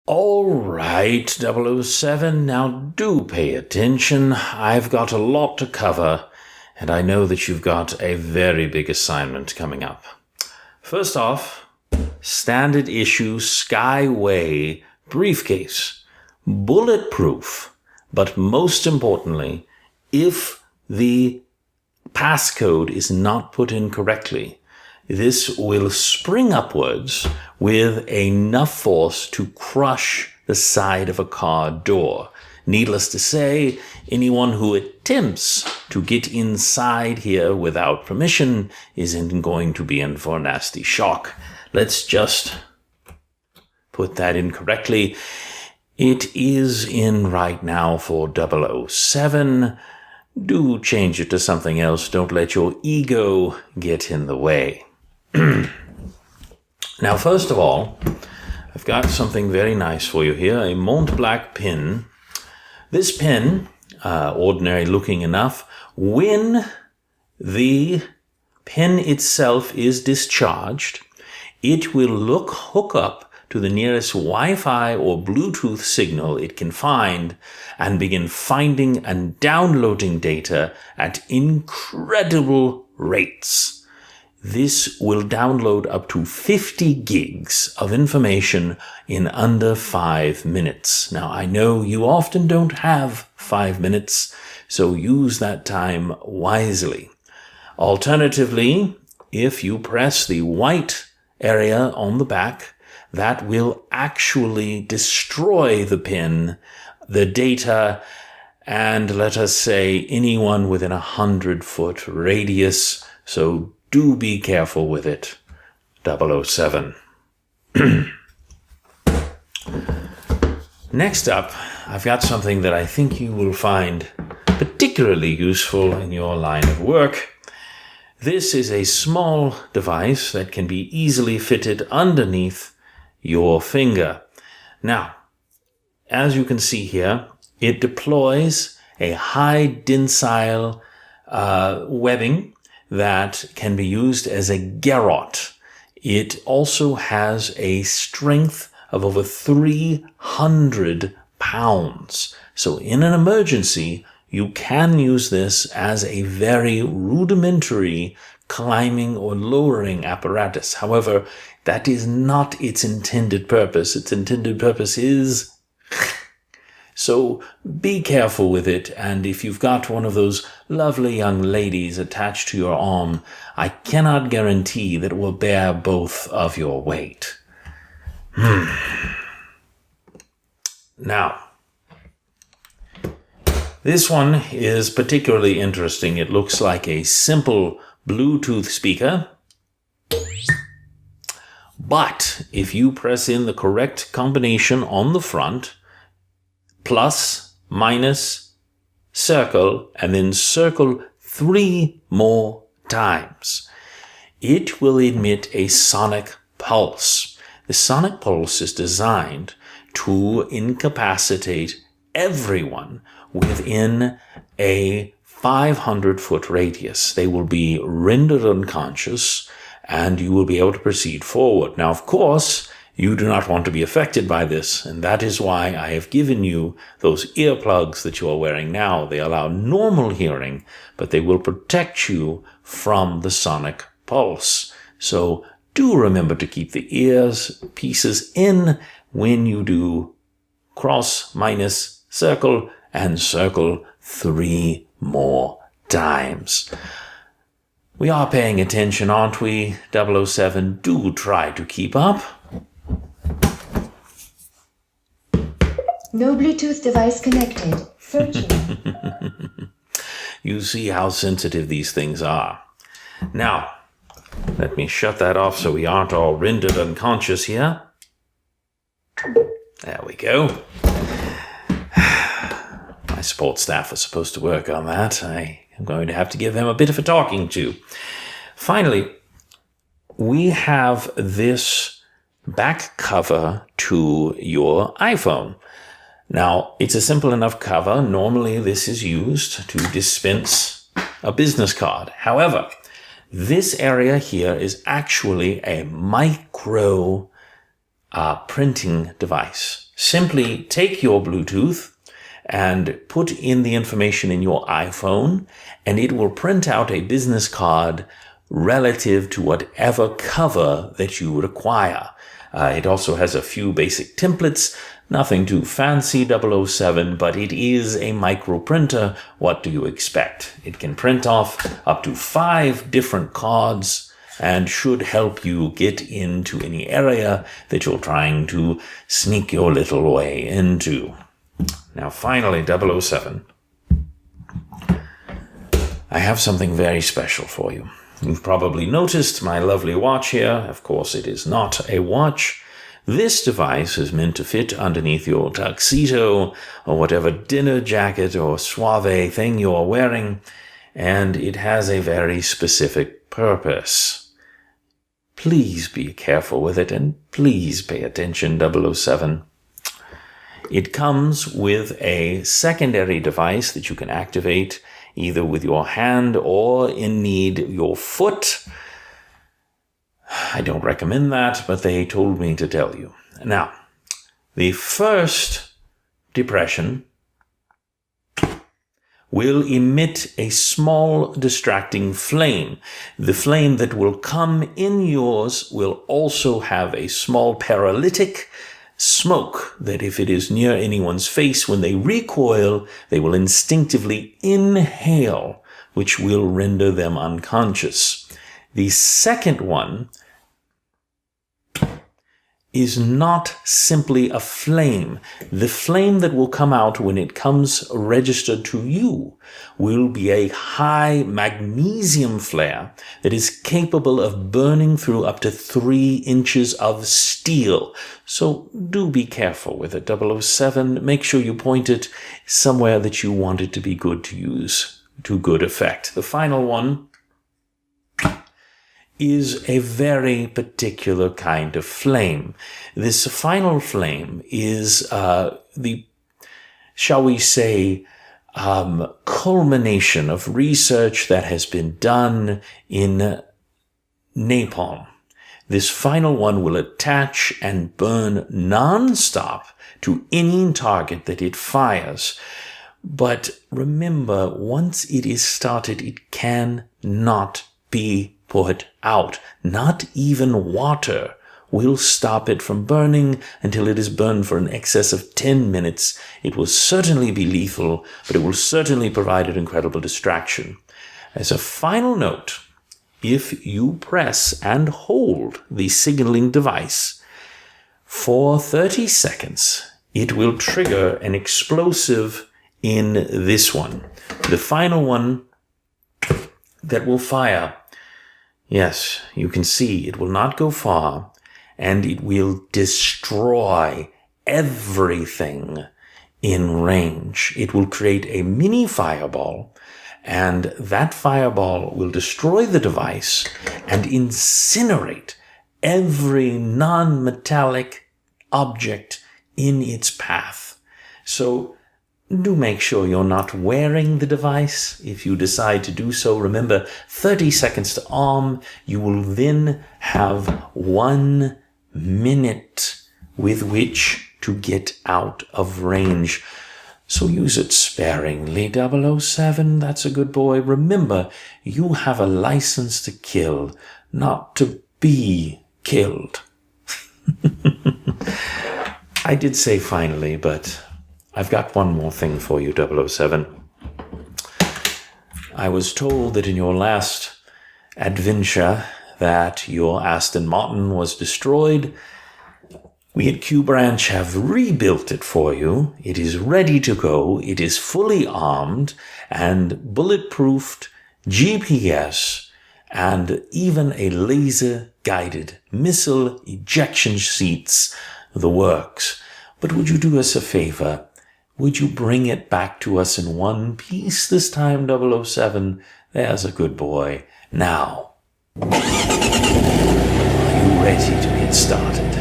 All right, 007, now do pay attention. I've got a lot to cover, and I know that you've got a very big assignment coming up. First off, standard issue Skyway briefcase. Bulletproof, but most importantly, if the passcode is not put in correctly, this will spring upwards with enough force to crush the side of a car door. Needless to say, anyone who attempts to get inside here without permission isn't going to be in for a nasty shock. Let's just put that in correctly. It is in right now for 007. Do change it to something else. Don't let your ego get in the way. Now, first of all, I've got something very nice for you here, a Mont Blanc pin. This pin, ordinary looking enough, when the pin itself is discharged, it will hook up to the nearest Wi-Fi or Bluetooth signal it can find and begin finding and downloading data at incredible rates. This will download up to 50 gigs of information in under 5 minutes. Now, I know you often don't have 5 minutes, so use that time wisely. Alternatively, if you press the white area on the back, that will actually destroy the pin, the data, and let us say anyone within 100-foot radius. So do be careful with it, 007. Next up, I've got something that I think you will find particularly useful in your line of work. This is a small device that can be easily fitted underneath your finger. Now, as you can see here, it deploys a high tensile webbing that can be used as a garrote. It also has a strength of over 300 pounds. So in an emergency, you can use this as a very rudimentary climbing or lowering apparatus. However, that is not its intended purpose. Its intended purpose is... So be careful with it, and if you've got one of those lovely young ladies attached to your arm, I cannot guarantee that it will bear both of your weight. Now, this one is particularly interesting. It looks like a simple Bluetooth speaker, but if you press in the correct combination on the front, plus, minus, circle, and then circle 3 more times, it will emit a sonic pulse. The sonic pulse is designed to incapacitate everyone within a 500-foot radius. They will be rendered unconscious, and you will be able to proceed forward. Now, of course, you do not want to be affected by this, and that is why I have given you those earplugs that you are wearing now. They allow normal hearing, but they will protect you from the sonic pulse. So do remember to keep the ears pieces in when you do cross, minus, circle, and circle 3 more times. We are paying attention, aren't we, 007? Do try to keep up. No Bluetooth device connected. Searching. You see how sensitive these things are. Now, let me shut that off so we aren't all rendered unconscious here. There we go. My support staff are supposed to work on that. I am going to have to give them a bit of a talking to. Finally, we have this back cover to your iPhone. Now, it's a simple enough cover. Normally, this is used to dispense a business card. However, this area here is actually a micro printing device. Simply take your Bluetooth and put in the information in your iPhone, and it will print out a business card relative to whatever cover that you require. It also has a few basic templates, nothing too fancy, 007, but it is a micro printer. What do you expect? It can print off up to 5 different cards and should help you get into any area that you're trying to sneak your little way into. Now, finally, 007. I have something very special for you. You've probably noticed my lovely watch here. Of course, it is not a watch. This device is meant to fit underneath your tuxedo or whatever dinner jacket or suave thing you are wearing, and it has a very specific purpose. Please be careful with it, and please pay attention, 007. It comes with a secondary device that you can activate either with your hand or, in need, your foot. I don't recommend that, but they told me to tell you. Now, the first depression will emit a small distracting flame. The flame that will come in yours will also have a small paralytic smoke that, if it is near anyone's face, when they recoil, they will instinctively inhale, which will render them unconscious. The second one is not simply a flame. The flame that will come out when it comes registered to you will be a high magnesium flare that is capable of burning through up to 3 inches of steel. So do be careful with it, 007. Make sure you point it somewhere that you want it to be good to use to good effect. The final one is a very particular kind of flame. This final flame is the, shall we say, culmination of research that has been done in napalm. This final one will attach and burn non-stop to any target that it fires. But remember, once it is started, it cannot be put out. Not even water will stop it from burning until it is burned for an excess of 10 minutes. It will certainly be lethal, but it will certainly provide an incredible distraction. As a final note, if you press and hold the signaling device for 30 seconds, it will trigger an explosive in this one. The final one that will fire. Yes, you can see it will not go far, and it will destroy everything in range. It will create a mini fireball, and that fireball will destroy the device and incinerate every non-metallic object in its path. So do make sure you're not wearing the device. If you decide to do so, remember 30 seconds to arm. You will then have 1 minute with which to get out of range. So use it sparingly, 007. That's a good boy. Remember, you have a license to kill, not to be killed. I did say finally, but I've got one more thing for you, 007. I was told that in your last adventure that your Aston Martin was destroyed. We at Q Branch have rebuilt it for you. It is ready to go. It is fully armed and bulletproofed, GPS, and even a laser-guided missile ejection seats, the works. But would you do us a favor? Would you bring it back to us in one piece this time, 007? There's a good boy. Now, are you ready to get started?